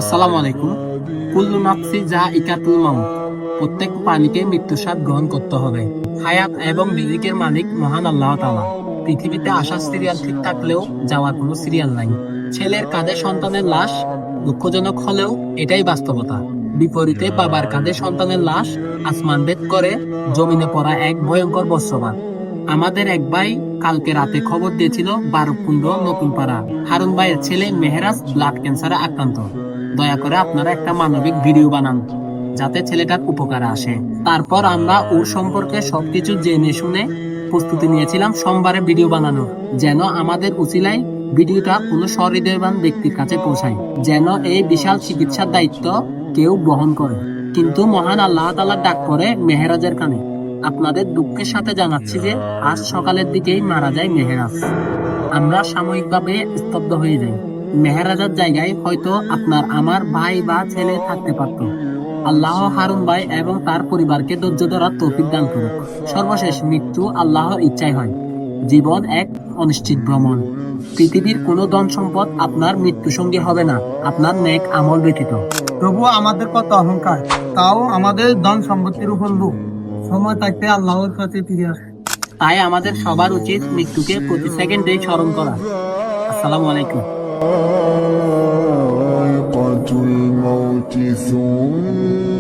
আসসালামু আলাইকুম। কুল্লু নাফসি যায়িকাতুল মাউত। প্রত্যেক প্রাণীকে মৃত্যুর স্বাদ গ্রহণ করতে হবে। হায়াত এবং রিজিকের মালিক মহান আল্লাহ তাআলা। পৃথিবীতে আসার সিরিয়াল ঠিক থাকলেও যাওয়ার কোনো সিরিয়াল নাই। ছেলের কাঁধে সন্তানের লাশ দুঃখজনক হলেও এটাই বাস্তবতা। বিপরীতে বাবার কাঁধে সন্তানের লাশ আসমান ভেদ করে জমিনে পড়া এক ভয়ঙ্কর বজ্রপাত। আমাদের এক ভাই কালকে রাতে খবর দিয়েছিল বারকুণ্ড নতুন পাড়া হারুন ভাইয়ের ছেলে মেহেরাজ ব্লাড ক্যান্সারে আক্রান্ত। দয়া করে আপনারা একটা মানবিক ভিডিও বানান যাতে ছেলেটার উপকারে আসে। তারপর আমরা ওর সম্পর্কে সবকিছু জেনে শুনে প্রস্তুতি নিয়েছিলাম সোমবারে ভিডিও বানানোর, যেন আমাদের উসিলায় ভিডিওটা কোনো সহৃদয়বান ব্যক্তির কাছে পৌঁছায়, যেন এই বিশাল চিকিৎসার দায়িত্ব কেউ বহন করে। কিন্তু মহান আল্লাহ তাআলার ডাক পড়ে মেহেরাজের কানে। আপনাদের দুঃখের সাথে জানাচ্ছি যে আজ সকালের দিকেই মারা যায় মেহেরাজ। আমরা সাময়িকভাবে স্তব্ধ হয়ে যাই। মেহেরাজের জায়গায় হয়তো আপনার আমার ভাই বা ছেলে থাকতে পারত। আল্লাহ হারুন ভাই এবং তার পরিবারকে ধৈর্য ধরার তৌফিক দান করুক। সর্বশেষ মৃত্যু আল্লাহর ইচ্ছায় হয়। জীবন এক অনিশ্চিত ভ্রমণ। পৃথিবীর কোনো ধন সম্পদ আপনার মৃত্যু সঙ্গী হবে না, আপনার নেক আমল ব্যতীত। প্রভু, আমাদের কত অহংকার, তাও আমাদের ধন সম্পত্তির উপর লোভ। সময় থাকতে আল্লাহর কাছে ফিরে আসে। তাই আমাদের সবার উচিত মৃত্যুকে প্রতি সেকেন্ডেই স্মরণ করা। আসসালামু আলাইকুম। ذائقة الموت ثم